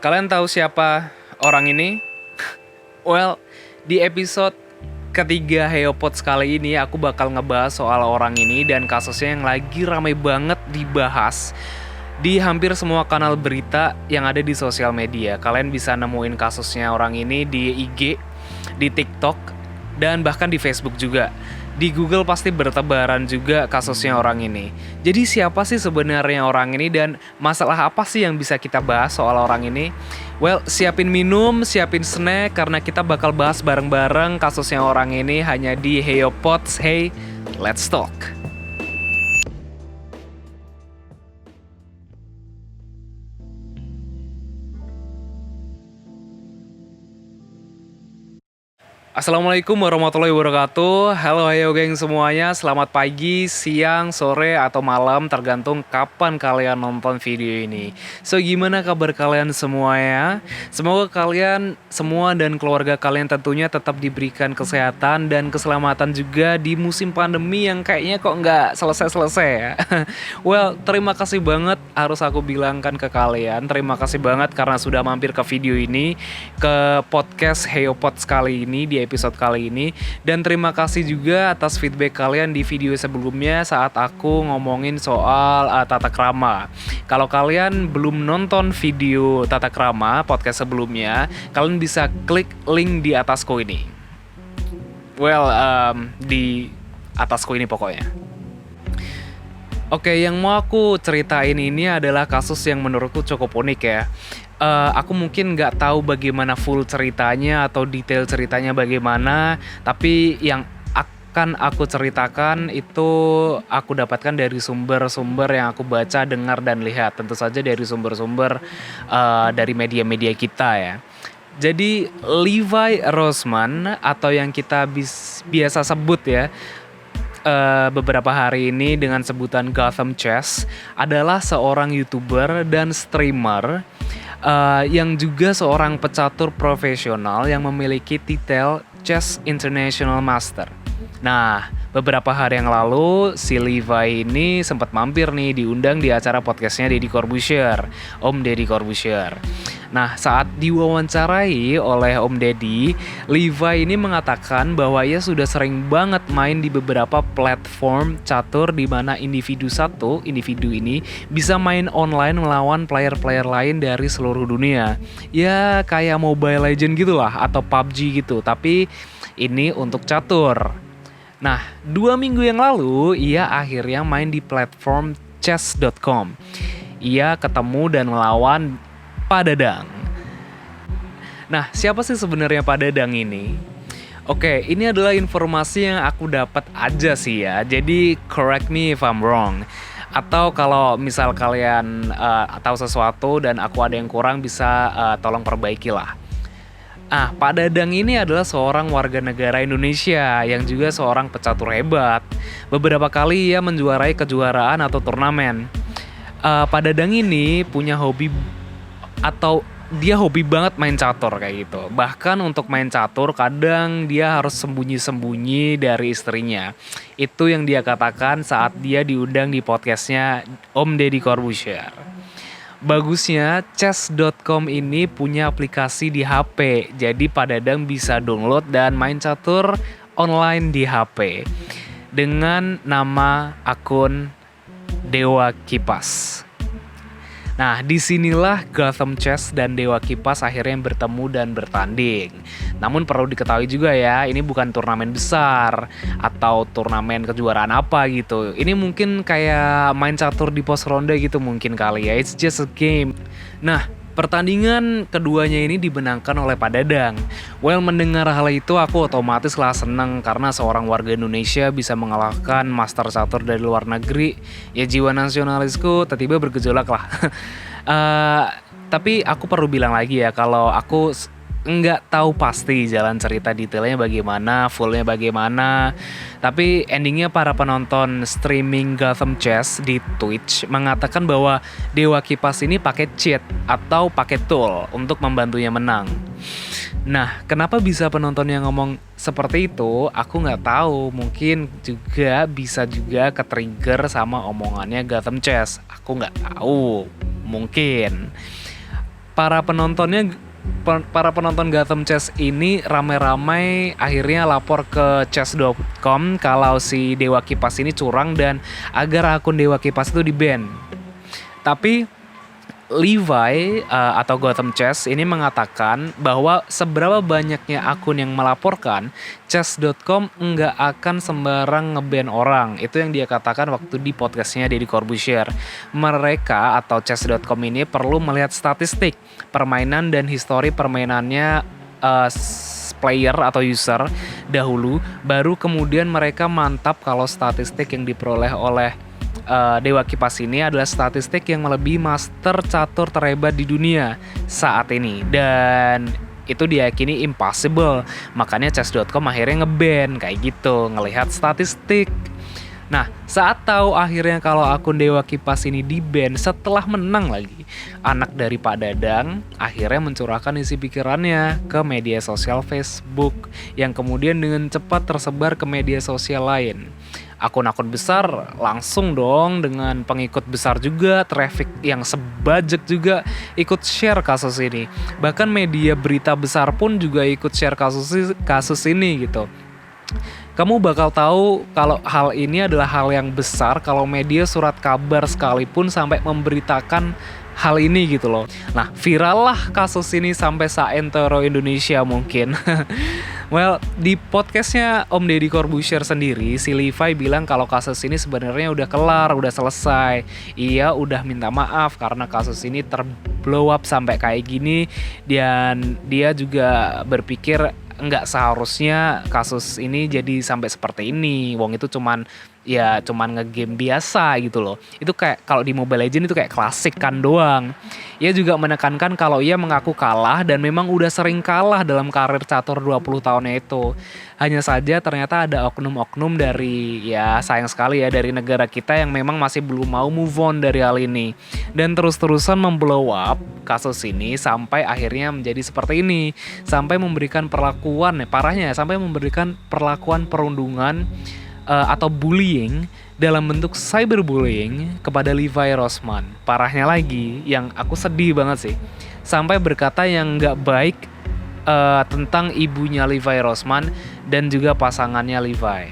Kalian tahu siapa orang ini? Well, di episode ketiga Heopods kali ini aku bakal ngebahas soal orang ini dan kasusnya yang lagi ramai banget dibahas di hampir semua kanal berita yang ada di sosial media. Kalian bisa nemuin kasusnya orang ini di IG, di TikTok, dan bahkan di Facebook juga. Di Google pasti bertebaran juga kasusnya orang ini. Jadi siapa sih sebenarnya orang ini dan masalah apa sih yang bisa kita bahas soal orang ini? Well, siapin minum, siapin snack karena kita bakal bahas bareng-bareng kasusnya orang ini hanya di Heopods. Hey, let's talk. Assalamualaikum warahmatullahi wabarakatuh. Halo ayo geng semuanya. Selamat pagi, siang, sore, atau malam tergantung kapan kalian nonton video ini. So gimana kabar kalian semuanya? Semoga kalian semua dan keluarga kalian tentunya tetap diberikan kesehatan dan keselamatan juga di musim pandemi yang kayaknya kok nggak selesai-selesai ya. Well, terima kasih banget harus aku bilangkan ke kalian. Terima kasih banget karena sudah mampir ke video ini, ke podcast Heopods kali ini di episode kali ini, dan terima kasih juga atas feedback kalian di video sebelumnya saat aku ngomongin soal tata krama. Kalau kalian belum nonton video tata krama podcast sebelumnya, kalian bisa klik link di atasku ini. Well, di atasku ini pokoknya. Oke, yang mau aku ceritain ini adalah kasus yang menurutku cukup unik ya. Aku mungkin nggak tahu bagaimana full ceritanya atau detail ceritanya bagaimana, tapi yang akan aku ceritakan itu aku dapatkan dari sumber-sumber yang aku baca, dengar, dan lihat. Tentu saja dari sumber-sumber dari media-media kita ya. Jadi Levi Rosman atau yang kita biasa sebut ya beberapa hari ini dengan sebutan Gotham Chess adalah seorang YouTuber dan streamer yang juga seorang pecatur profesional yang memiliki titel Chess International Master. Nah, beberapa hari yang lalu si Levi ini sempat mampir nih diundang di acara podcastnya Deddy Corbuzier, Om Deddy Corbuzier. Nah, saat diwawancarai oleh Om Deddy, Levi ini mengatakan bahwa ia sudah sering banget main di beberapa platform catur di mana individu ini bisa main online melawan player-player lain dari seluruh dunia. Ya, kayak Mobile Legends gitulah atau PUBG gitu, tapi ini untuk catur. Nah, 2 minggu yang lalu, ia akhirnya main di platform chess.com. Ia ketemu dan melawan Pak Dadang. Nah, siapa sih sebenarnya Pak Dadang ini? Oke, ini adalah informasi yang aku dapat aja sih ya. Jadi, correct me if I'm wrong. Atau kalau misal kalian tahu sesuatu dan aku ada yang kurang, bisa tolong perbaiki lah. Pak Dadang ini adalah seorang warga negara Indonesia yang juga seorang pecatur hebat. Beberapa kali ia menjuarai kejuaraan atau turnamen. Pak Dadang ini punya hobi atau dia hobi banget main catur kayak gitu. Bahkan untuk main catur kadang dia harus sembunyi-sembunyi dari istrinya. Itu yang dia katakan saat dia diundang di podcastnya Om Deddy Corbuzier. Bagusnya chess.com ini punya aplikasi di HP. Jadi Pak Dadang bisa download dan main catur online di HP dengan nama akun Dewa Kipas. Nah, disinilah Gotham Chess dan Dewa Kipas akhirnya bertemu dan bertanding. Namun perlu diketahui juga ya, ini bukan turnamen besar atau turnamen kejuaraan apa gitu. Ini mungkin kayak main catur di pos ronde gitu mungkin kali ya. It's just a game. Nah, pertandingan keduanya ini dimenangkan oleh Pak Dadang. Well, mendengar hal itu aku otomatis lah seneng karena seorang warga Indonesia bisa mengalahkan master catur dari luar negeri. Ya jiwa nasionalisku tiba-tiba bergejolak lah. Tapi aku perlu bilang lagi ya kalau aku nggak tahu pasti jalan cerita detailnya bagaimana, fullnya bagaimana. Tapi endingnya para penonton streaming Gotham Chess di Twitch mengatakan bahwa Dewa Kipas ini pakai cheat atau pakai tool untuk membantunya menang. Nah, kenapa bisa penonton yang ngomong seperti itu? Aku nggak tahu. Mungkin juga bisa juga ke-trigger sama omongannya Gotham Chess. Aku nggak tahu. Mungkin. para penonton Gotham Chess ini ramai-ramai akhirnya lapor ke chess.com kalau si Dewa Kipas ini curang dan agar akun Dewa Kipas itu di-ban. Tapi Levi atau Gotham Chess ini mengatakan bahwa seberapa banyaknya akun yang melaporkan, chess.com nggak akan sembarang nge-ban orang. Itu yang dia katakan waktu di podcastnya Deddy Corbuzier. Mereka atau chess.com ini perlu melihat statistik permainan dan histori permainannya player atau user dahulu, baru kemudian mereka mantap kalau statistik yang diperoleh oleh Dewa Kipas ini adalah statistik yang melebihi master catur terhebat di dunia saat ini, dan itu diyakini impossible. Makanya chess.com akhirnya nge-ban kayak gitu, ngelihat statistik. Nah, saat tahu akhirnya kalau akun Dewa Kipas ini di-ban setelah menang lagi, anak dari Pak Dadang akhirnya mencurahkan isi pikirannya ke media sosial Facebook yang kemudian dengan cepat tersebar ke media sosial lain. Akun-akun besar langsung dong dengan pengikut besar juga, traffic yang sebajak juga ikut share kasus ini. Bahkan media berita besar pun juga ikut share kasus ini gitu. Kamu bakal tahu kalau hal ini adalah hal yang besar kalau media surat kabar sekalipun sampai memberitakan hal ini gitu loh. Nah, viral lah kasus ini sampai saentero Indonesia mungkin. Well, di podcastnya Om Deddy Corbuzier sendiri, si Levi bilang kalau kasus ini sebenarnya udah kelar, udah selesai. Ia udah minta maaf karena kasus ini terblow up sampai kayak gini, dan dia juga berpikir nggak seharusnya kasus ini jadi sampai seperti ini. Wong itu cuman ngegame biasa gitu loh. Itu kayak kalau di Mobile Legends itu kayak klasik kan doang. Ia juga menekankan kalau ia mengaku kalah dan memang udah sering kalah dalam karir catur 20 tahunnya itu. Hanya saja ternyata ada oknum-oknum dari, sayang sekali ya, dari negara kita yang memang masih belum mau move on dari hal ini. Dan terus-terusan memblow up kasus ini sampai akhirnya menjadi seperti ini. Sampai memberikan sampai memberikan perlakuan perundungan atau bullying dalam bentuk cyberbullying kepada Levi Rosman. Parahnya lagi, yang aku sedih banget sih, sampai berkata yang nggak baik tentang ibunya Levi Rosman dan juga pasangannya Levi.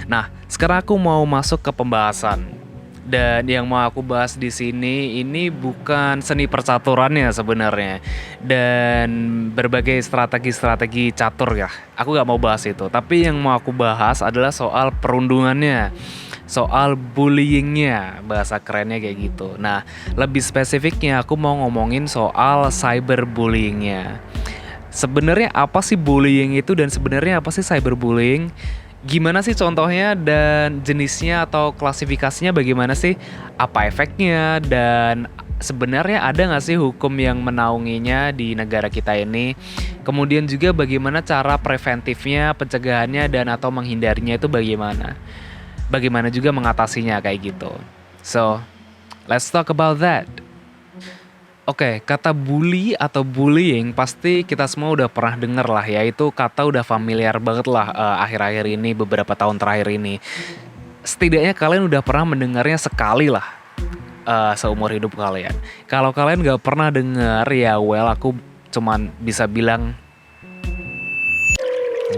Nah, sekarang aku mau masuk ke pembahasan. Dan yang mau aku bahas di sini ini bukan seni percaturannya sebenarnya, dan berbagai strategi catur ya. Aku gak mau bahas itu. Tapi yang mau aku bahas adalah soal perundungannya, soal bullyingnya, bahasa kerennya kayak gitu. Nah, lebih spesifiknya aku mau ngomongin soal cyberbullyingnya. Sebenarnya apa sih bullying itu, dan sebenarnya apa sih cyberbullying? Gimana sih contohnya dan jenisnya atau klasifikasinya bagaimana sih? Apa efeknya, dan sebenarnya ada nggak sih hukum yang menaunginya di negara kita ini? Kemudian juga bagaimana cara preventifnya, pencegahannya, dan atau menghindarinya itu bagaimana? Bagaimana juga mengatasinya kayak gitu. So, let's talk about that. Oke, kata bully atau bullying pasti kita semua udah pernah denger lah ya. Itu kata udah familiar banget lah akhir-akhir ini, beberapa tahun terakhir ini. Setidaknya kalian udah pernah mendengarnya sekali lah seumur hidup kalian. Kalau kalian gak pernah denger ya, well, aku cuman bisa bilang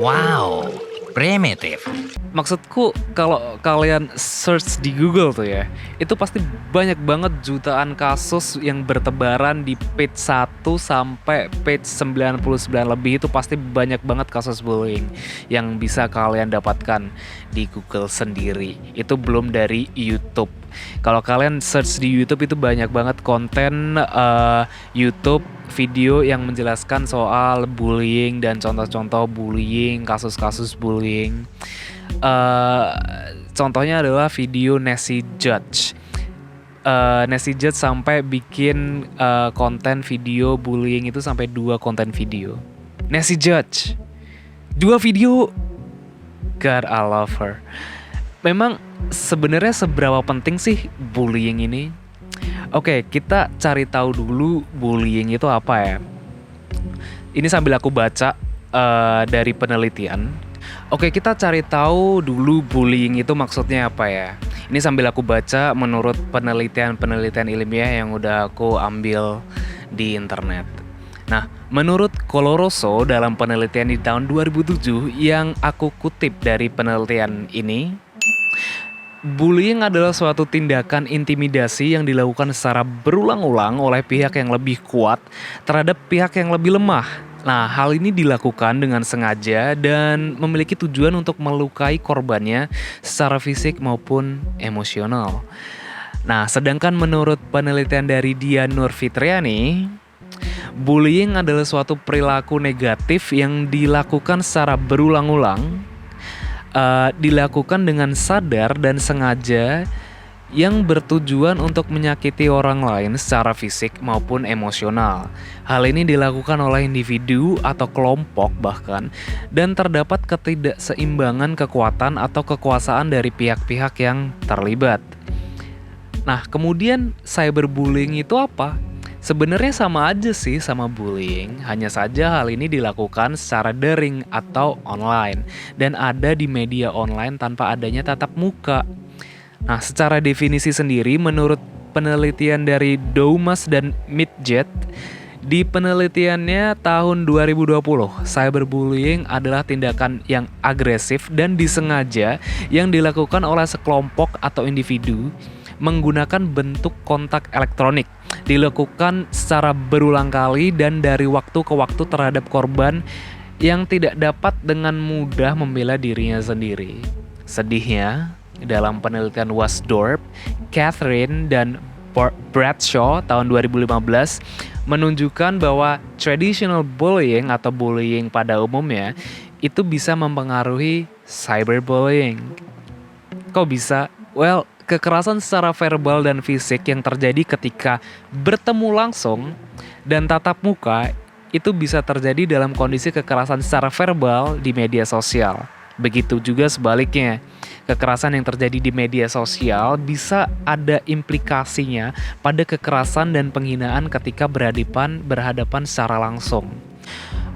wow, primitif. Maksudku kalau kalian search di Google tuh ya, itu pasti banyak banget jutaan kasus yang bertebaran di page 1 sampai page 99 lebih. Itu pasti banyak banget kasus bullying yang bisa kalian dapatkan di Google sendiri. Itu belum dari YouTube. Kalau kalian search di YouTube itu banyak banget konten YouTube video yang menjelaskan soal bullying dan contoh-contoh bullying, kasus-kasus bullying. Contohnya adalah video Nancy Judge. Nancy Judge sampai bikin konten video bullying itu sampai 2 konten video. Nancy Judge 2 video. God, I love her. Memang sebenarnya seberapa penting sih bullying ini? Oke, kita cari tahu dulu bullying itu apa ya. Ini sambil aku baca dari penelitian. Oke, kita cari tahu dulu bullying itu maksudnya apa ya. Ini sambil aku baca menurut penelitian-penelitian ilmiah yang udah aku ambil di internet. Nah, menurut Coloroso dalam penelitian di tahun 2007 yang aku kutip dari penelitian ini, bullying adalah suatu tindakan intimidasi yang dilakukan secara berulang-ulang oleh pihak yang lebih kuat terhadap pihak yang lebih lemah. Nah, hal ini dilakukan dengan sengaja dan memiliki tujuan untuk melukai korbannya secara fisik maupun emosional. Nah, sedangkan menurut penelitian dari Dian Nurfitriani, bullying adalah suatu perilaku negatif yang dilakukan secara berulang-ulang, dilakukan dengan sadar dan sengaja yang bertujuan untuk menyakiti orang lain secara fisik maupun emosional. Hal ini dilakukan oleh individu atau kelompok bahkan, dan terdapat ketidakseimbangan kekuatan atau kekuasaan dari pihak-pihak yang terlibat. Nah, kemudian cyberbullying itu apa? Sebenarnya sama aja sih sama bullying, hanya saja hal ini dilakukan secara daring atau online dan ada di media online tanpa adanya tatap muka. Nah, secara definisi sendiri menurut penelitian dari Doumas dan Midget, di penelitiannya tahun 2020, cyberbullying adalah tindakan yang agresif dan disengaja yang dilakukan oleh sekelompok atau individu menggunakan bentuk kontak elektronik, dilakukan secara berulang kali dan dari waktu ke waktu terhadap korban yang tidak dapat dengan mudah membela dirinya sendiri. Sedihnya, dalam penelitian Wasdorp, Catherine dan Bradshaw tahun 2015 menunjukkan bahwa traditional bullying atau bullying pada umumnya itu bisa mempengaruhi cyberbullying. Kok bisa? Well, kekerasan secara verbal dan fisik yang terjadi ketika bertemu langsung dan tatap muka itu bisa terjadi dalam kondisi kekerasan secara verbal di media sosial. Begitu juga sebaliknya, kekerasan yang terjadi di media sosial bisa ada implikasinya pada kekerasan dan penghinaan ketika berhadapan secara langsung.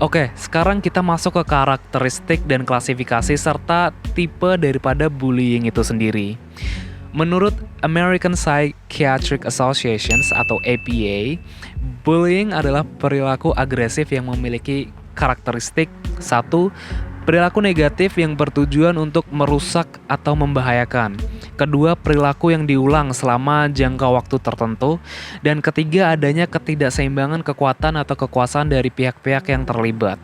Oke, sekarang kita masuk ke karakteristik dan klasifikasi serta tipe daripada bullying itu sendiri. Menurut American Psychiatric Association atau APA, bullying adalah perilaku agresif yang memiliki karakteristik 1. Perilaku negatif yang bertujuan untuk merusak atau membahayakan. 2. Perilaku yang diulang selama jangka waktu tertentu. Dan 3. Adanya ketidakseimbangan kekuatan atau kekuasaan dari pihak-pihak yang terlibat.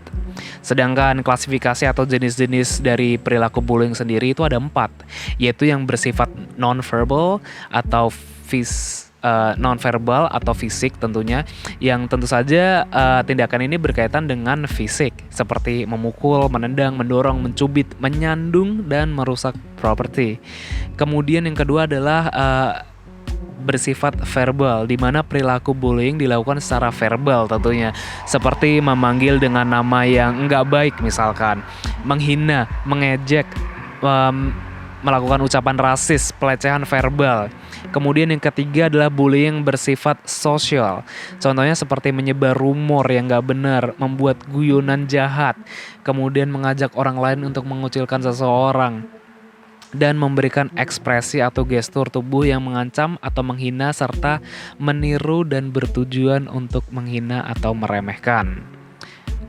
Sedangkan klasifikasi atau jenis-jenis dari perilaku bullying sendiri itu ada 4, yaitu yang bersifat non-verbal atau non-verbal atau fisik tentunya, yang tentu saja tindakan ini berkaitan dengan fisik seperti memukul, menendang, mendorong, mencubit, menyandung, dan merusak properti. Kemudian yang kedua adalah bersifat verbal, di mana perilaku bullying dilakukan secara verbal tentunya, seperti memanggil dengan nama yang enggak baik misalkan, menghina, mengejek, melakukan ucapan rasis, pelecehan verbal. Kemudian yang ketiga adalah bullying bersifat sosial. Contohnya seperti menyebar rumor yang gak benar, membuat guyonan jahat, kemudian mengajak orang lain untuk mengucilkan seseorang, dan memberikan ekspresi atau gestur tubuh yang mengancam atau menghina serta meniru dan bertujuan untuk menghina atau meremehkan.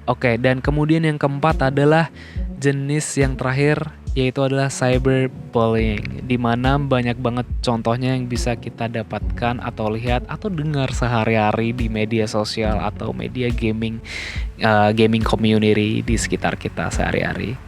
Oke, dan kemudian yang keempat adalah jenis yang terakhir, yaitu adalah cyberbullying, di mana banyak banget contohnya yang bisa kita dapatkan atau lihat atau dengar sehari-hari di media sosial atau media gaming community di sekitar kita sehari-hari.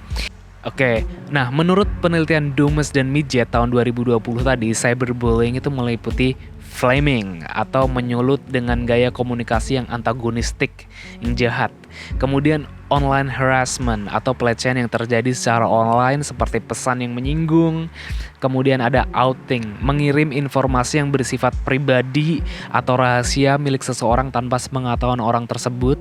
Oke, nah menurut penelitian Doumas dan Midget tahun 2020 tadi, cyberbullying itu meliputi flaming atau menyulut dengan gaya komunikasi yang antagonistik, yang jahat. Kemudian online harassment atau pelecehan yang terjadi secara online seperti pesan yang menyinggung. Kemudian ada outing, mengirim informasi yang bersifat pribadi atau rahasia milik seseorang tanpa sepengetahuan orang tersebut.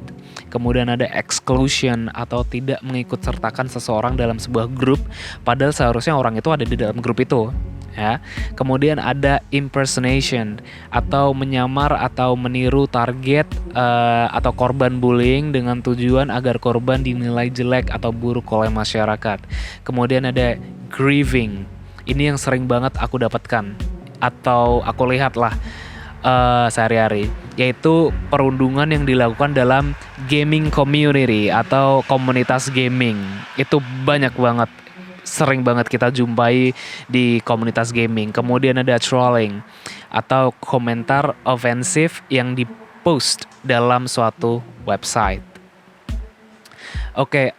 Kemudian ada exclusion atau tidak mengikut sertakan seseorang dalam sebuah grup, padahal seharusnya orang itu ada di dalam grup itu. ya. Kemudian ada impersonation atau menyamar atau meniru target atau korban bullying dengan tujuan agar korban dinilai jelek atau buruk oleh masyarakat. Kemudian ada grieving. Ini yang sering banget aku dapatkan atau aku lihat lah sehari-hari, yaitu perundungan yang dilakukan dalam gaming community atau komunitas gaming. Itu banyak banget, sering banget kita jumpai di komunitas gaming. Kemudian ada trolling atau komentar ofensif yang dipost dalam suatu website. Oke,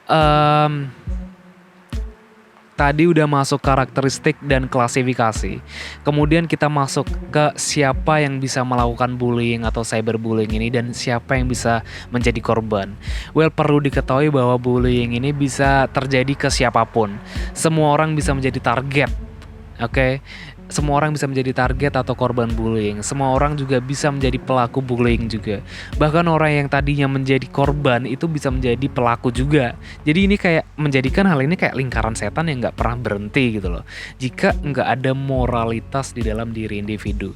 tadi udah masuk karakteristik dan klasifikasi. Kemudian kita masuk ke siapa yang bisa melakukan bullying atau cyberbullying ini dan siapa yang bisa menjadi korban. Well, perlu diketahui bahwa bullying ini bisa terjadi ke siapapun. Semua orang bisa menjadi target. Oke. Semua orang bisa menjadi target atau korban bullying. Semua orang juga bisa menjadi pelaku bullying juga. Bahkan orang yang tadinya menjadi korban itu bisa menjadi pelaku juga. Jadi ini kayak menjadikan hal ini kayak lingkaran setan yang nggak pernah berhenti gitu loh. Jika nggak ada moralitas di dalam diri individu.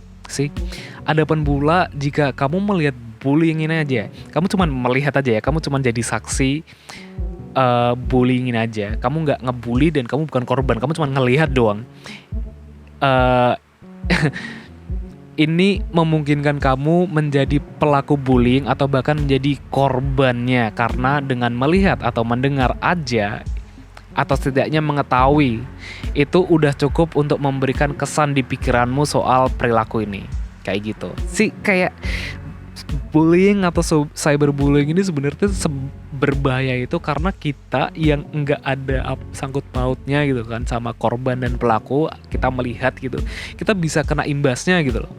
Adapun pula jika kamu melihat bullying ini aja, kamu cuma melihat aja ya, kamu cuma jadi saksi bullying ini aja. Kamu nggak ngebully dan kamu bukan korban, kamu cuma ngelihat doang. Ini memungkinkan kamu menjadi pelaku bullying atau bahkan menjadi korbannya, karena dengan melihat atau mendengar aja atau setidaknya mengetahui itu udah cukup untuk memberikan kesan di pikiranmu soal perilaku ini. Kayak gitu. Kayak bullying atau cyberbullying ini sebenarnya berbahaya itu karena kita yang nggak ada sangkut pautnya gitu kan sama korban dan pelaku, kita melihat gitu, kita bisa kena imbasnya gitu loh,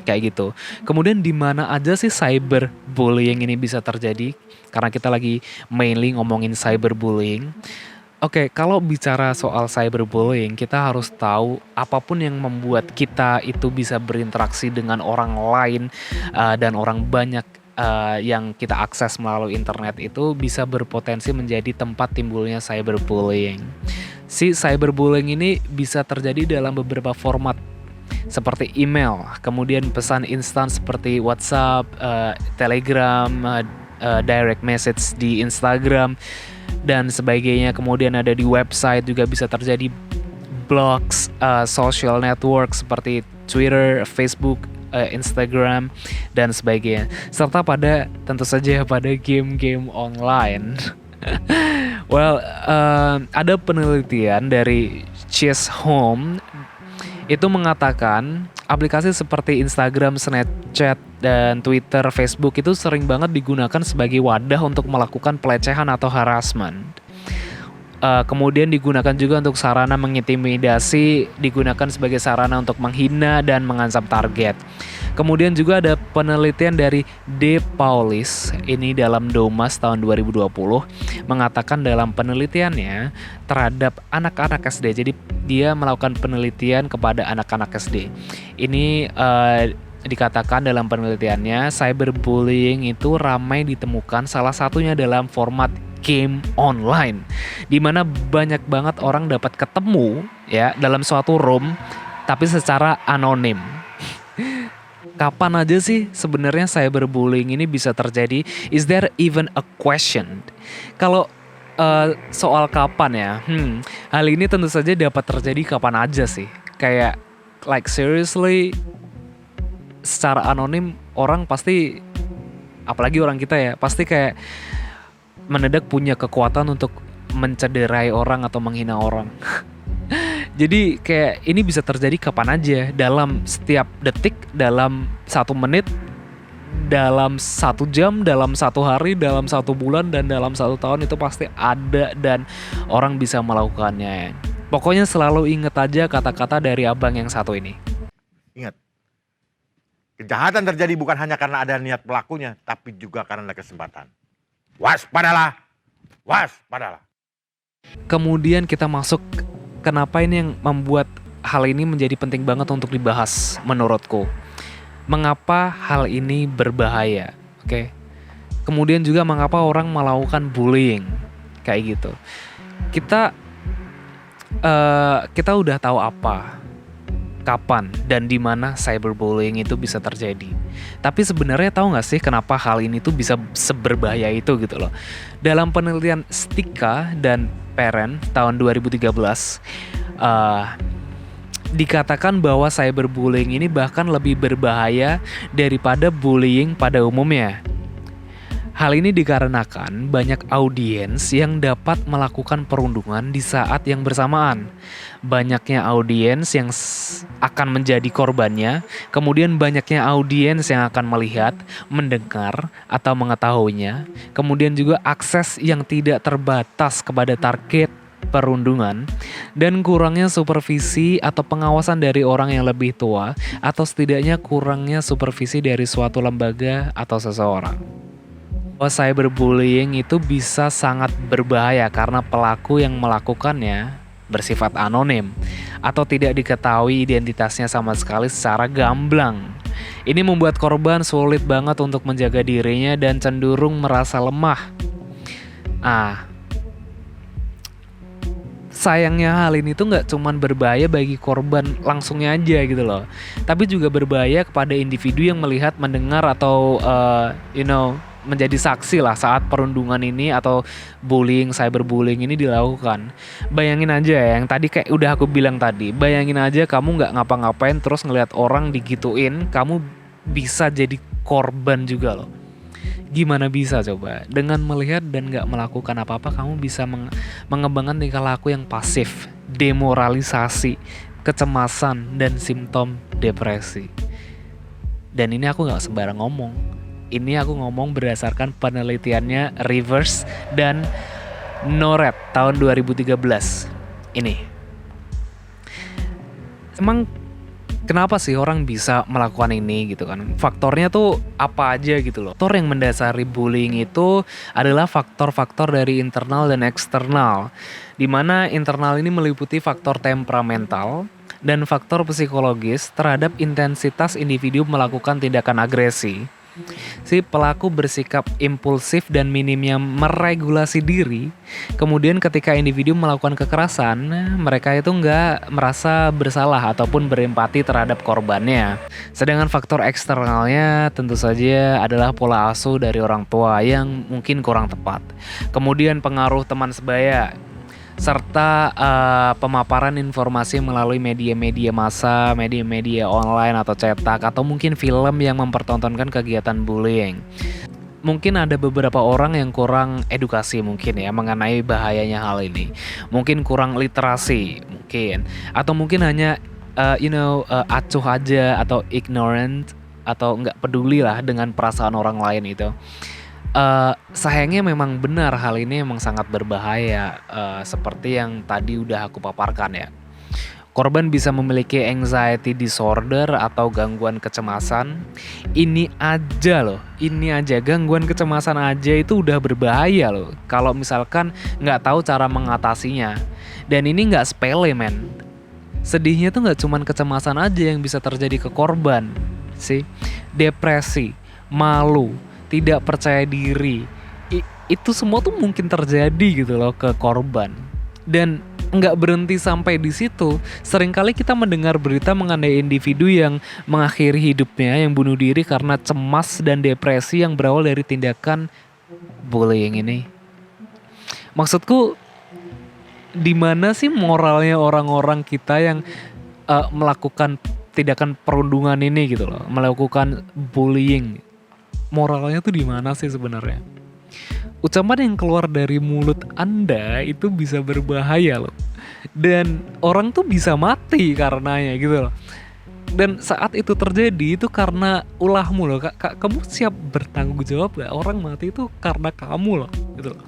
kayak gitu. Kemudian di mana aja sih cyberbullying ini bisa terjadi? Karena kita lagi mainly ngomongin cyberbullying. Oke, kalau bicara soal cyberbullying, kita harus tahu apapun yang membuat kita itu bisa berinteraksi dengan orang lain dan orang banyak yang kita akses melalui internet itu bisa berpotensi menjadi tempat timbulnya cyberbullying. Cyberbullying ini bisa terjadi dalam beberapa format seperti email, kemudian pesan instan seperti WhatsApp, Telegram, direct message di Instagram dan sebagainya. Kemudian ada di website juga bisa terjadi, blogs, social network seperti Twitter, Facebook, Instagram dan sebagainya, serta tentu saja pada game-game online. Well, ada penelitian dari Chisholm itu mengatakan aplikasi seperti Instagram, Snapchat, dan Twitter, Facebook itu sering banget digunakan sebagai wadah untuk melakukan pelecehan atau harassment. Kemudian digunakan juga untuk sarana mengintimidasi, digunakan sebagai sarana untuk menghina dan mengancam target. Kemudian juga ada penelitian dari De Paulis, ini dalam Domas tahun 2020, mengatakan dalam penelitiannya terhadap anak-anak SD. Jadi dia melakukan penelitian kepada anak-anak SD. Ini dikatakan dalam penelitiannya cyberbullying itu ramai ditemukan salah satunya dalam format game online, di mana banyak banget orang dapat ketemu ya dalam suatu room tapi secara anonim. Kapan aja sih sebenarnya cyberbullying ini bisa terjadi? Is there even a question? Kalau soal kapan ya, hal ini tentu saja dapat terjadi kapan aja sih. Kayak like seriously, secara anonim orang pasti, apalagi orang kita ya, pasti kayak mendadak punya kekuatan untuk mencederai orang atau menghina orang. Jadi kayak ini bisa terjadi kapan aja, dalam setiap detik, dalam 1 menit, dalam 1 jam, dalam 1 hari, dalam 1 bulan, dan dalam 1 tahun itu pasti ada dan orang bisa melakukannya. Pokoknya selalu ingat aja kata-kata dari abang yang satu ini. Ingat, kejahatan terjadi bukan hanya karena ada niat pelakunya, tapi juga karena ada kesempatan. Waspadalah, waspadalah. Kemudian kita masuk, kenapa ini yang membuat hal ini menjadi penting banget untuk dibahas menurutku. Mengapa hal ini berbahaya, oke? Kemudian juga mengapa orang melakukan bullying, kayak gitu. Kita udah tahu apa kapan dan di mana cyberbullying itu bisa terjadi. Tapi sebenarnya tahu nggak sih kenapa hal ini tuh bisa seberbahaya itu gitu loh. Dalam penelitian Stika dan Parent tahun 2013, dikatakan bahwa cyberbullying ini bahkan lebih berbahaya daripada bullying pada umumnya. Hal ini dikarenakan banyak audiens yang dapat melakukan perundungan di saat yang bersamaan. Banyaknya audiens yang akan menjadi korbannya, kemudian banyaknya audiens yang akan melihat, mendengar, atau mengetahuinya, kemudian juga akses yang tidak terbatas kepada target perundungan, dan kurangnya supervisi atau pengawasan dari orang yang lebih tua, atau setidaknya kurangnya supervisi dari suatu lembaga atau seseorang. Cyberbullying itu bisa sangat berbahaya karena pelaku yang melakukannya bersifat anonim atau tidak diketahui identitasnya sama sekali secara gamblang. Ini membuat korban sulit banget untuk menjaga dirinya dan cenderung merasa lemah. Sayangnya hal ini tuh nggak cuman berbahaya bagi korban langsungnya aja gitu loh, tapi juga berbahaya kepada individu yang melihat, mendengar, atau menjadi saksi lah saat perundungan ini atau cyberbullying ini dilakukan. Bayangin aja ya, yang tadi kayak udah aku bilang tadi, bayangin aja kamu nggak ngapa-ngapain terus ngelihat orang digituin, kamu bisa jadi korban juga loh. Gimana bisa coba? Dengan melihat dan gak melakukan apa-apa, kamu bisa mengembangkan tingkah laku yang pasif, demoralisasi, kecemasan, dan simptom depresi. Dan ini aku gak sembarang ngomong. Ini aku ngomong berdasarkan penelitiannya Rivers dan Noret tahun 2013. Ini. Emang kenapa sih orang bisa melakukan ini gitu kan? Faktornya tuh apa aja gitu loh. Faktor yang mendasari bullying itu adalah faktor-faktor dari internal dan eksternal. Dimana internal ini meliputi faktor temperamental dan faktor psikologis terhadap intensitas individu melakukan tindakan agresi. Si pelaku bersikap impulsif dan minimnya meregulasi diri. Kemudian ketika individu melakukan kekerasan, mereka itu nggak merasa bersalah ataupun berempati terhadap korbannya. Sedangkan faktor eksternalnya tentu saja adalah pola asuh dari orang tua yang mungkin kurang tepat. Kemudian pengaruh teman sebaya, serta pemaparan informasi melalui media-media massa, media-media online atau cetak, atau mungkin film yang mempertontonkan kegiatan bullying. Mungkin ada beberapa orang yang kurang edukasi mungkin ya mengenai bahayanya hal ini. Mungkin kurang literasi mungkin, atau mungkin hanya acuh aja atau ignorant atau nggak peduli lah dengan perasaan orang lain itu. Sayangnya memang benar hal ini memang sangat berbahaya, seperti yang tadi udah aku paparkan ya. Korban bisa memiliki anxiety disorder atau gangguan kecemasan. Ini aja gangguan kecemasan aja itu udah berbahaya loh. Kalau misalkan nggak tahu cara mengatasinya. Dan ini nggak sepele men. Sedihnya tuh nggak cuman kecemasan aja yang bisa terjadi ke korban sih. Depresi, malu, tidak percaya diri, itu semua tuh mungkin terjadi gitu loh ke korban. Dan nggak berhenti sampai di situ. Seringkali kita mendengar berita mengenai individu yang mengakhiri hidupnya, yang bunuh diri karena cemas dan depresi yang berawal dari tindakan bullying ini. Maksudku, di mana sih moralnya orang-orang kita yang melakukan tindakan perundungan ini gitu loh, melakukan bullying? Moralnya tuh di mana sih sebenarnya? Ucapan yang keluar dari mulut Anda itu bisa berbahaya loh. Dan orang tuh bisa mati karenanya gitu loh. Dan saat itu terjadi itu karena ulahmu loh. Kamu siap bertanggung jawab gak? Orang mati itu karena kamu loh gitu loh.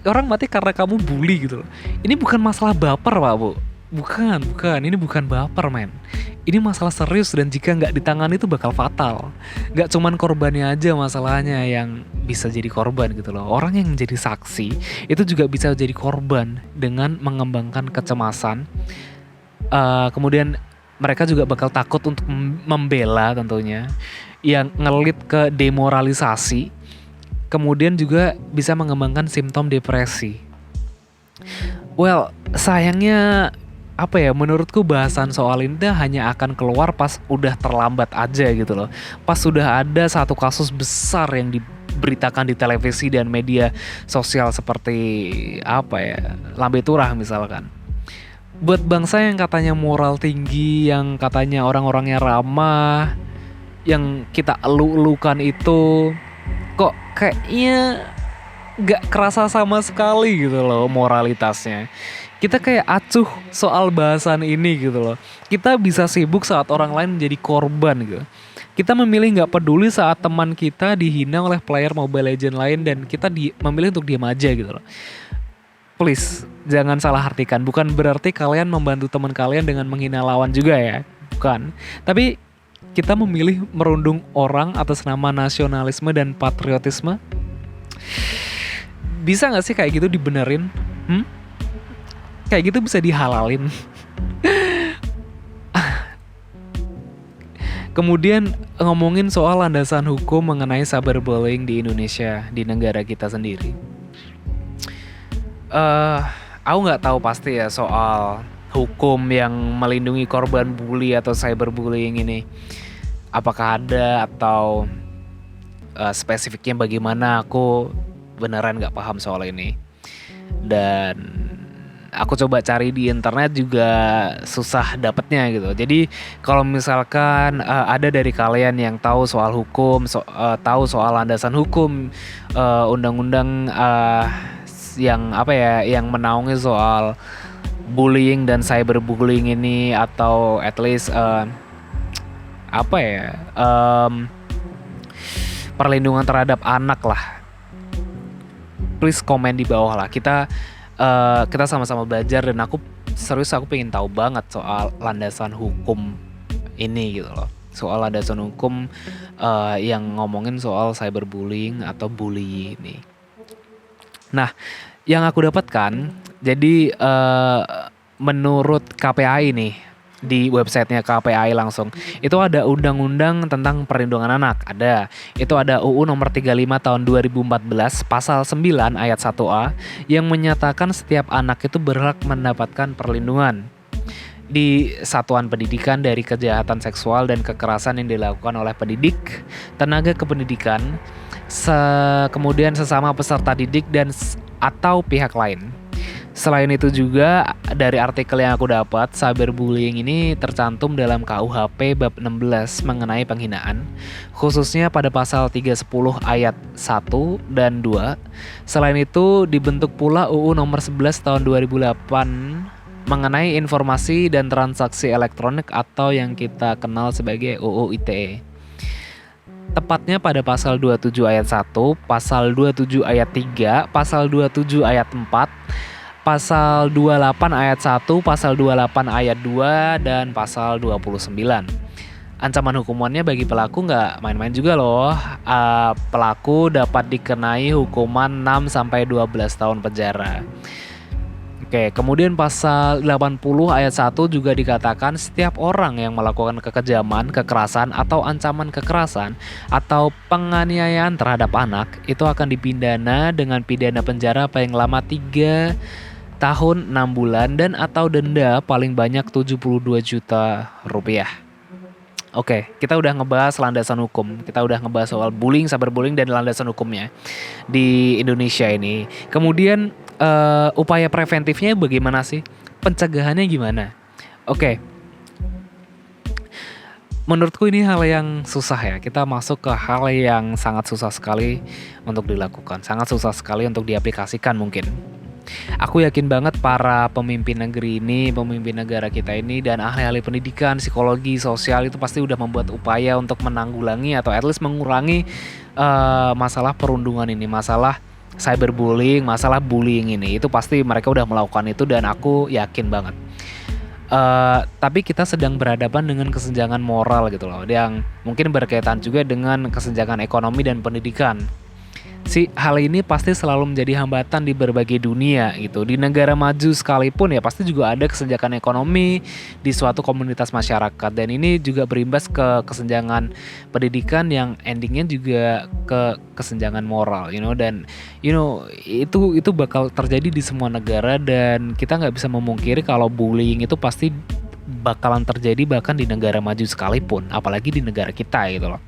Orang mati karena kamu bully gitu loh. Ini bukan masalah baper Pak Bu. Bukan, ini bukan baper men. Ini masalah serius dan jika nggak ditangani itu bakal fatal. Nggak cuman korbannya aja masalahnya yang bisa jadi korban gitu loh. Orang yang jadi saksi itu juga bisa jadi korban dengan mengembangkan kecemasan. Kemudian mereka juga bakal takut untuk membela tentunya. Yang ngelit ke demoralisasi. Kemudian juga bisa mengembangkan simptom depresi. Well, sayangnya apa ya, menurutku bahasan soal ini tuh hanya akan keluar pas udah terlambat aja gitu loh. Pas sudah ada satu kasus besar yang diberitakan di televisi dan media sosial seperti apa ya, Lambe Turah misalkan. Buat bangsa yang katanya moral tinggi, yang katanya orang-orangnya ramah, yang kita elu-elukan itu, kok kayaknya gak kerasa sama sekali gitu loh moralitasnya. Kita kayak acuh soal bahasan ini gitu loh. Kita bisa sibuk saat orang lain menjadi korban gitu. Kita memilih gak peduli saat teman kita dihina oleh player Mobile Legends lain dan kita memilih untuk diam aja gitu loh. Please, jangan salah artikan. Bukan berarti kalian membantu teman kalian dengan menghina lawan juga ya. Bukan. Tapi kita memilih merundung orang atas nama nasionalisme dan patriotisme. Bisa gak sih kayak gitu dibenerin? Kayak gitu bisa dihalalin. Kemudian ngomongin soal landasan hukum mengenai cyberbullying di Indonesia, di negara kita sendiri. Aku nggak tahu pasti ya soal hukum yang melindungi korban bully atau cyberbullying ini. Apakah ada atau spesifiknya bagaimana, aku beneran nggak paham soal ini. Dan aku coba cari di internet juga susah dapetnya gitu. Jadi kalau misalkan ada dari kalian yang tahu soal hukum, tahu soal landasan hukum, undang-undang yang apa ya, yang menaungi soal bullying dan cyberbullying ini, atau at least apa ya, perlindungan terhadap anak lah, please komen di bawah lah. Kita sama-sama belajar dan aku pengen tahu banget soal landasan hukum ini gitu loh. Soal landasan hukum yang ngomongin soal cyberbullying atau bully ini. Nah, yang aku dapatkan, jadi menurut KPAI nih, di websitenya KPAI langsung, itu ada undang-undang tentang perlindungan anak. Itu ada UU nomor 35 tahun 2014 pasal 9 ayat 1A yang menyatakan setiap anak itu berhak mendapatkan perlindungan di satuan pendidikan dari kejahatan seksual dan kekerasan yang dilakukan oleh pendidik, tenaga kependidikan, kemudian sesama peserta didik dan atau pihak lain. Selain itu juga dari artikel yang aku dapat, cyberbullying ini tercantum dalam KUHP bab 16 mengenai penghinaan, khususnya pada pasal 310 ayat 1 dan 2. Selain itu dibentuk pula UU nomor 11 tahun 2008 mengenai informasi dan transaksi elektronik atau yang kita kenal sebagai UU ITE. Tepatnya pada pasal 27 ayat 1, pasal 27 ayat 3, pasal 27 ayat 4, pasal 28 ayat 1, pasal 28 ayat 2, dan pasal 29. Ancaman hukumannya bagi pelaku nggak main-main juga loh. Pelaku dapat dikenai hukuman 6-12 tahun penjara. Oke, kemudian pasal 80 ayat 1 juga dikatakan setiap orang yang melakukan kekejaman, kekerasan, atau ancaman kekerasan atau penganiayaan terhadap anak itu akan dipidana dengan pidana penjara paling lama 3 tahun 6 bulan dan atau denda paling banyak 72 juta rupiah. Oke, kita udah ngebahas landasan hukum. Kita udah ngebahas soal bullying, cyberbullying, dan landasan hukumnya di Indonesia ini. Kemudian upaya preventifnya bagaimana sih? Pencegahannya gimana? Oke. Menurutku ini hal yang susah ya. Kita masuk ke hal yang sangat susah sekali untuk dilakukan. Sangat susah sekali untuk diaplikasikan mungkin. Aku yakin banget para pemimpin negeri ini, pemimpin negara kita ini, dan ahli-ahli pendidikan, psikologi, sosial itu pasti udah membuat upaya untuk menanggulangi atau at least mengurangi masalah perundungan ini, masalah cyberbullying, masalah bullying ini. Itu pasti mereka udah melakukan itu dan aku yakin banget. Tapi kita sedang berhadapan dengan kesenjangan moral gitu loh, yang mungkin berkaitan juga dengan kesenjangan ekonomi dan pendidikan. hal ini pasti selalu menjadi hambatan di berbagai dunia gitu. Di negara maju sekalipun ya pasti juga ada kesenjangan ekonomi di suatu komunitas masyarakat, dan ini juga berimbas ke kesenjangan pendidikan yang endingnya juga ke kesenjangan moral, dan itu bakal terjadi di semua negara, dan kita nggak bisa memungkiri kalau bullying itu pasti bakalan terjadi bahkan di negara maju sekalipun, apalagi di negara kita gitu loh.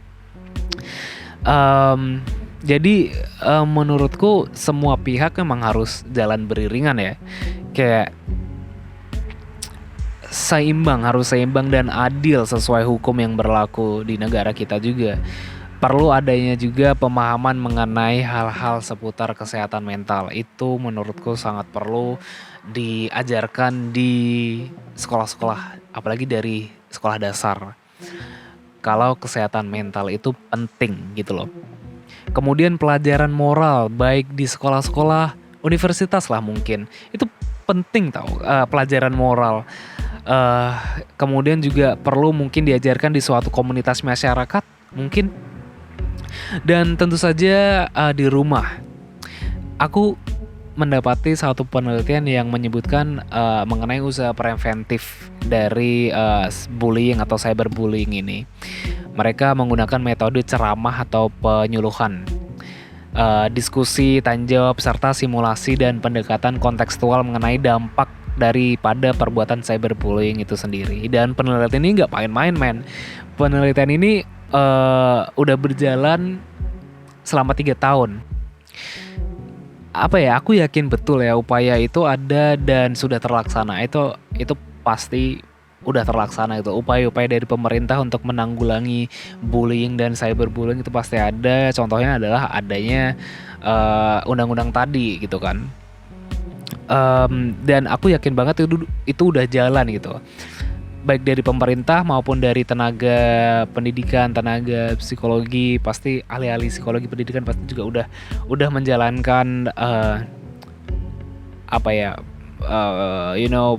Jadi menurutku semua pihak memang harus jalan beriringan ya. Kayak harus seimbang dan adil sesuai hukum yang berlaku di negara kita juga. Perlu adanya juga pemahaman mengenai hal-hal seputar kesehatan mental. Itu menurutku sangat perlu diajarkan di sekolah-sekolah, apalagi dari sekolah dasar. Kalau kesehatan mental itu penting gitu loh. Kemudian pelajaran moral baik di sekolah-sekolah, universitas lah mungkin. Itu penting tau, pelajaran moral. Kemudian juga perlu mungkin diajarkan di suatu komunitas masyarakat mungkin. Dan tentu saja di rumah. Aku mendapati satu penelitian yang menyebutkan mengenai usaha preventif dari bullying atau cyberbullying ini. Mereka menggunakan metode ceramah atau penyuluhan, diskusi, tanya jawab, serta simulasi dan pendekatan kontekstual mengenai dampak daripada perbuatan cyberbullying itu sendiri. Dan penelitian ini nggak main-main, men. Penelitian ini udah berjalan selama 3 tahun. Aku yakin betul ya upaya itu ada dan sudah terlaksana. Itu pasti udah terlaksana itu. Upaya-upaya dari pemerintah untuk menanggulangi bullying dan cyberbullying itu pasti ada. Contohnya adalah adanya undang-undang tadi gitu kan. Dan aku yakin banget itu udah jalan gitu. Baik dari pemerintah maupun dari tenaga pendidikan, tenaga psikologi, pasti ahli-ahli psikologi pendidikan pasti juga udah menjalankan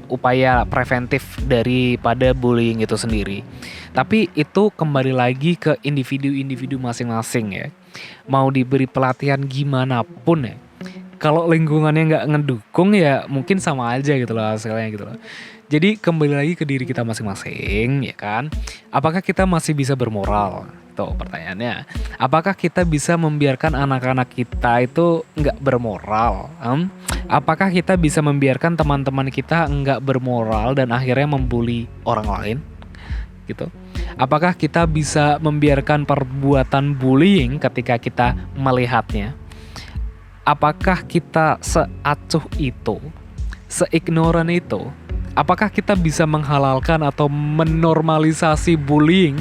upaya preventif daripada bullying itu sendiri. Tapi itu kembali lagi ke individu-individu masing-masing ya. Mau diberi pelatihan gimana pun ya, kalau lingkungannya nggak ngedukung ya mungkin sama aja gitu loh hasilnya gitu loh. Jadi kembali lagi ke diri kita masing-masing ya kan. Apakah kita masih bisa bermoral? Tuh pertanyaannya. Apakah kita bisa membiarkan anak-anak kita itu nggak bermoral? Apakah kita bisa membiarkan teman-teman kita nggak bermoral dan akhirnya membuli orang lain? Gitu. Apakah kita bisa membiarkan perbuatan bullying ketika kita melihatnya? Apakah kita seacuh itu, seignoran itu? Apakah kita bisa menghalalkan atau menormalisasi bullying?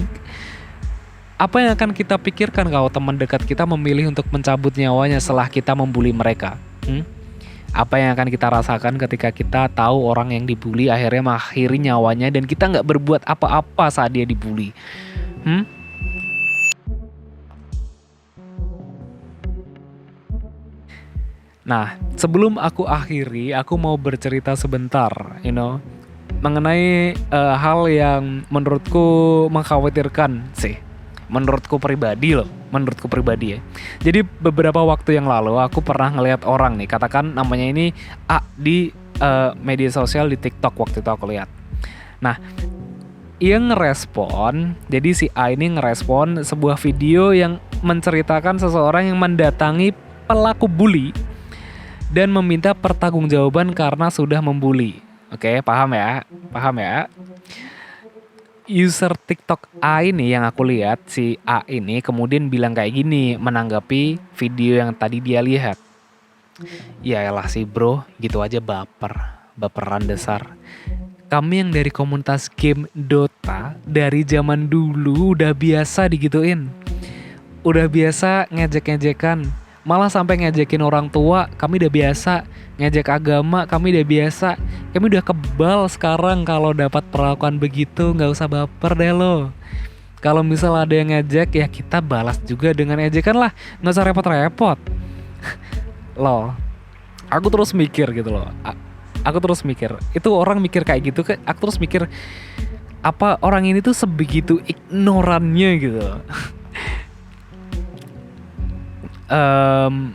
Apa yang akan kita pikirkan kalau teman dekat kita memilih untuk mencabut nyawanya setelah kita membuli mereka? Apa yang akan kita rasakan ketika kita tahu orang yang dibully akhirnya mengakhiri nyawanya dan kita nggak berbuat apa-apa saat dia dibully? Nah, sebelum aku akhiri, aku mau bercerita sebentar, mengenai hal yang menurutku mengkhawatirkan sih. Menurutku pribadi ya. Jadi beberapa waktu yang lalu aku pernah ngeliat orang nih, katakan namanya ini A di media sosial di TikTok waktu itu aku lihat. Nah, ia ngerespon, jadi si A ini ngerespon sebuah video yang menceritakan seseorang yang mendatangi pelaku bully dan meminta pertanggungjawaban karena sudah membuli. Oke, paham ya? User TikTok A ini yang aku lihat, si A ini kemudian bilang kayak gini menanggapi video yang tadi dia lihat. Ya elah sih bro, gitu aja baperan dasar. Kami yang dari komunitas game Dota dari zaman dulu udah biasa digituin. Udah biasa ngejek-ngejekan. Malah sampai ngejekin orang tua, kami udah biasa. Ngejek agama, kami udah biasa. Kami udah kebal sekarang kalau dapat perlakuan begitu, nggak usah baper deh lo. Kalau misal ada yang ngejek, ya kita balas juga dengan ejekan lah. Nggak usah repot-repot. Loh, aku terus mikir gitu loh. Itu orang mikir kayak gitu, aku terus mikir, apa orang ini tuh sebegitu ignorannya gitu. Em,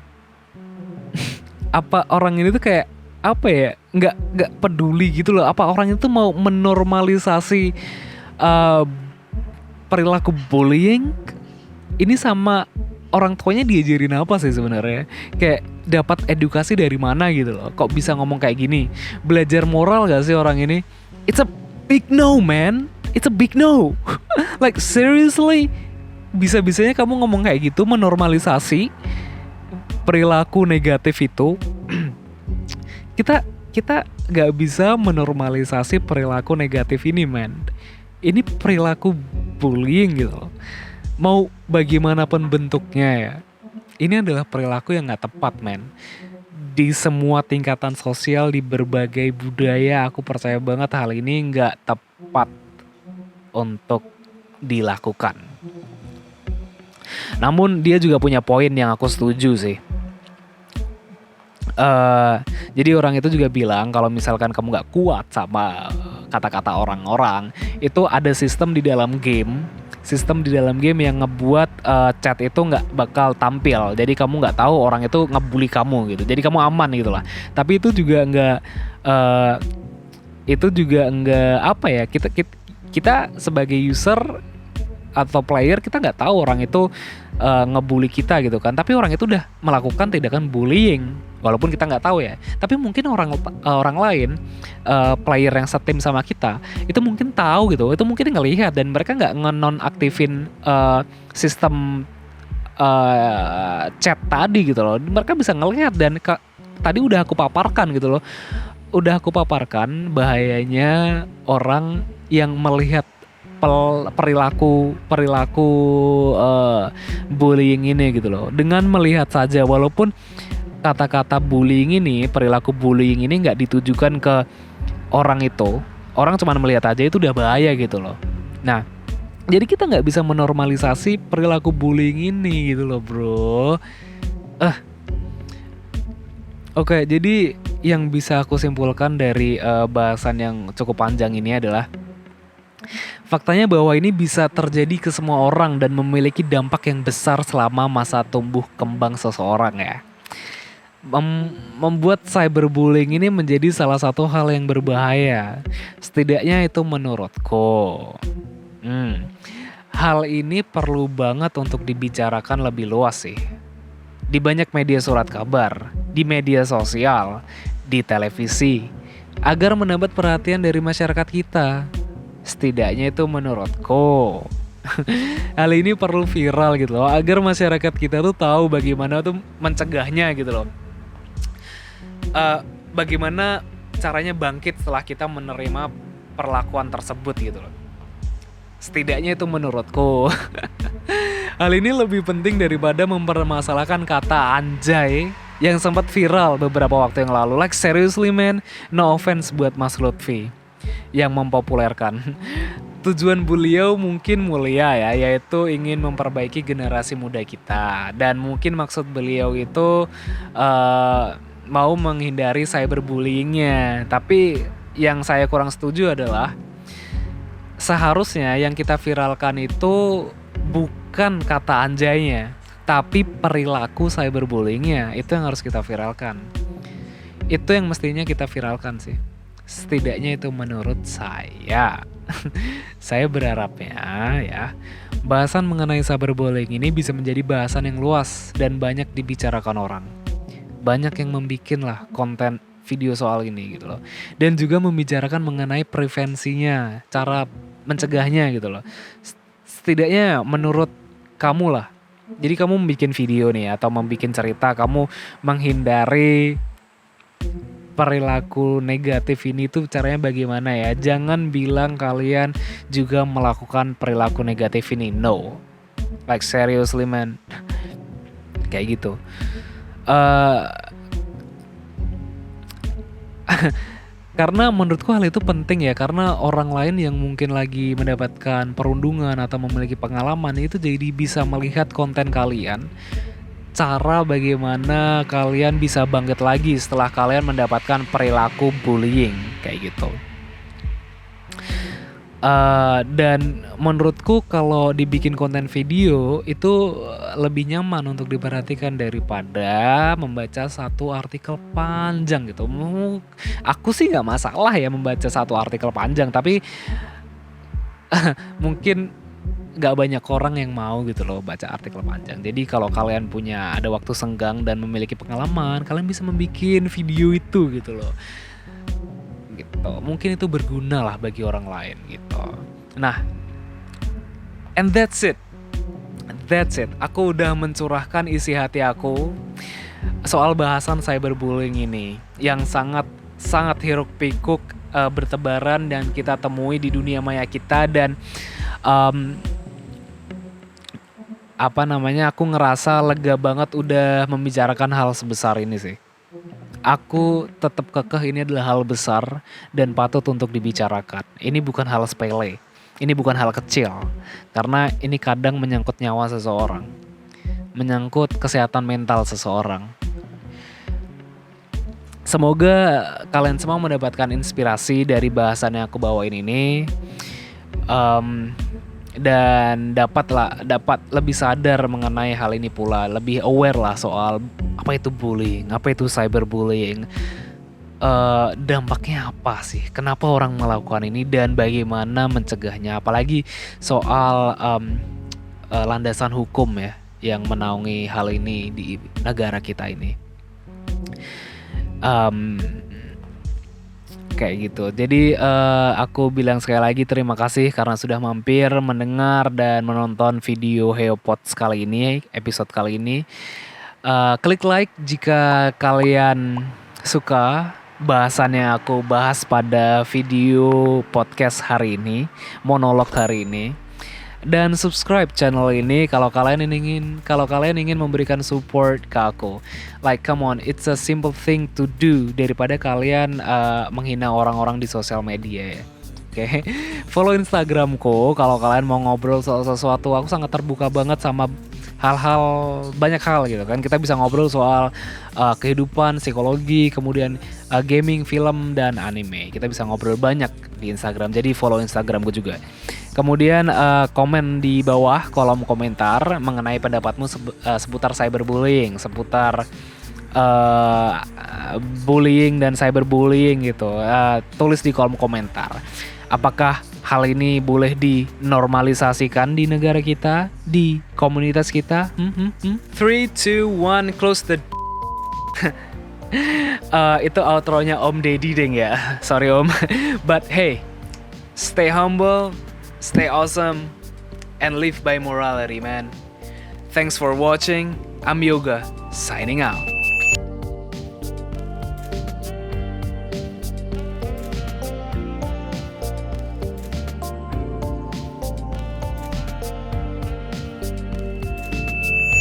apa orang ini tuh kayak apa ya, nggak peduli gitu loh, apa orang itu mau menormalisasi eh, perilaku bullying ini sama orang tuanya diajarin apa sih sebenarnya? Kayak dapat edukasi dari mana gitu loh? Kok bisa ngomong kayak gini? Belajar moral gak sih orang ini? It's a big no, man. It's a big no. Like seriously, bisa-bisanya kamu ngomong kayak gitu menormalisasi perilaku negatif itu. kita kita nggak bisa menormalisasi perilaku negatif ini, man. Ini perilaku bullying gitu loh. Mau bagaimanapun bentuknya ya, ini adalah perilaku yang nggak tepat, men. Di semua tingkatan sosial, di berbagai budaya, aku percaya banget hal ini nggak tepat untuk dilakukan. Namun dia juga punya poin yang aku setuju sih. Jadi orang itu juga bilang kalau misalkan kamu nggak kuat sama kata-kata orang-orang, itu ada sistem di dalam game, yang ngebuat chat itu nggak bakal tampil. Jadi kamu nggak tahu orang itu ngebully kamu gitu. Jadi kamu aman gitu lah. Tapi eh, itu juga nggak apa ya, kita sebagai user atau player, kita nggak tahu orang itu ngebully kita gitu kan. Tapi orang itu udah melakukan tindakan bullying, walaupun kita nggak tahu ya. Tapi mungkin orang lain, player yang setim sama kita, itu mungkin tahu gitu. Itu mungkin ngelihat dan mereka nggak ngenonaktifin sistem chat tadi gitu loh. Mereka bisa ngelihat dan tadi udah aku paparkan gitu loh. Udah aku paparkan bahayanya orang yang melihat perilaku bullying ini gitu loh. Dengan melihat saja, walaupun kata-kata bullying ini, perilaku bullying ini nggak ditujukan ke orang itu, orang cuma melihat aja itu udah bahaya gitu loh. Nah, jadi kita nggak bisa menormalisasi perilaku bullying ini gitu loh, bro. Oke, jadi yang bisa aku simpulkan dari bahasan yang cukup panjang ini adalah faktanya bahwa ini bisa terjadi ke semua orang dan memiliki dampak yang besar selama masa tumbuh kembang seseorang ya. Membuat cyberbullying ini menjadi salah satu hal yang berbahaya. Setidaknya itu menurutku. Hal ini perlu banget untuk dibicarakan lebih luas sih. Di banyak media surat kabar, di media sosial, di televisi, agar mendapat perhatian dari masyarakat kita. Setidaknya itu menurutku. Hal ini perlu viral gitu loh, agar masyarakat kita tuh tahu bagaimana tuh mencegahnya gitu loh. Bagaimana caranya bangkit setelah kita menerima perlakuan tersebut gitu loh. Setidaknya itu menurutku. Hal ini lebih penting daripada mempermasalahkan kata anjay yang sempat viral beberapa waktu yang lalu. Like seriously man, no offense buat Mas Lutfi yang mempopulerkan. Tujuan beliau mungkin mulia ya, yaitu ingin memperbaiki generasi muda kita. Dan mungkin maksud beliau itu mau menghindari cyberbullyingnya. Tapi yang saya kurang setuju adalah seharusnya yang kita viralkan itu bukan kata anjaynya, tapi perilaku cyberbullyingnya. Itu yang harus kita viralkan. Itu yang mestinya kita viralkan sih. Setidaknya itu menurut saya. Saya berharapnya ya, bahasan mengenai cyberbullying ini bisa menjadi bahasan yang luas dan banyak dibicarakan orang. Banyak yang membikin lah konten video soal ini gitu loh. Dan juga membicarakan mengenai prevensinya, cara mencegahnya gitu loh. Setidaknya menurut kamu lah. Jadi kamu bikin video nih atau membikin cerita, kamu menghindari perilaku negatif ini tuh caranya bagaimana ya? Jangan bilang kalian juga melakukan perilaku negatif ini. No. Like seriously man. Kayak gitu. Karena menurutku hal itu penting ya, karena orang lain yang mungkin lagi mendapatkan perundungan atau memiliki pengalaman itu jadi bisa melihat konten kalian, cara bagaimana kalian bisa bangkit lagi setelah kalian mendapatkan perilaku bullying kayak gitu. Dan menurutku kalau dibikin konten video itu lebih nyaman untuk diperhatikan daripada membaca satu artikel panjang gitu. Aku sih nggak masalah ya membaca satu artikel panjang, tapi mungkin nggak banyak orang yang mau gitu loh baca artikel panjang. Jadi kalau kalian punya ada waktu senggang dan memiliki pengalaman, kalian bisa membuat video itu gitu loh. Gitu. Mungkin itu berguna lah bagi orang lain gitu. Nah, and that's it. Aku udah mencurahkan isi hati aku soal bahasan cyberbullying ini yang sangat hiruk pikuk bertebaran dan kita temui di dunia maya kita, dan aku ngerasa lega banget udah membicarakan hal sebesar ini sih. Aku tetap kekeh ini adalah hal besar dan patut untuk dibicarakan. Ini bukan hal sepele, ini bukan hal kecil, karena ini kadang menyangkut nyawa seseorang, menyangkut kesehatan mental seseorang. Semoga kalian semua mendapatkan inspirasi dari bahasan yang aku bawain ini, dan dapat lebih sadar mengenai hal ini pula, lebih aware lah soal apa itu bullying, apa itu cyberbullying, dampaknya apa sih, kenapa orang melakukan ini, dan bagaimana mencegahnya, apalagi soal landasan hukum ya yang menaungi hal ini di negara kita ini. Kayak gitu. Jadi aku bilang sekali lagi terima kasih karena sudah mampir mendengar dan menonton video Heopods kali ini, episode kali ini. Klik like jika kalian suka bahasan yang aku bahas pada video podcast hari ini, monolog hari ini. Dan subscribe channel ini kalau kalian ingin memberikan support ke aku. Like come on, it's a simple thing to do daripada kalian menghina orang-orang di sosial media ya. Oke. Follow Instagramku kalau kalian mau ngobrol soal sesuatu. Aku sangat terbuka banget sama banyak hal gitu kan. Kita bisa ngobrol soal kehidupan, psikologi, kemudian gaming, film, dan anime. Kita bisa ngobrol banyak di Instagram. Jadi follow Instagramku juga. Kemudian komen di bawah kolom komentar mengenai pendapatmu seputar cyberbullying, seputar bullying dan cyberbullying gitu. Tulis di kolom komentar. Apakah hal ini boleh dinormalisasikan di negara kita, di komunitas kita? 3, 2, 1, close the itu outro-nya Om Deddy deng ya. Sorry Om. But hey, stay humble, stay awesome, and live by morality, man. Thanks for watching. I'm Yoga, signing out.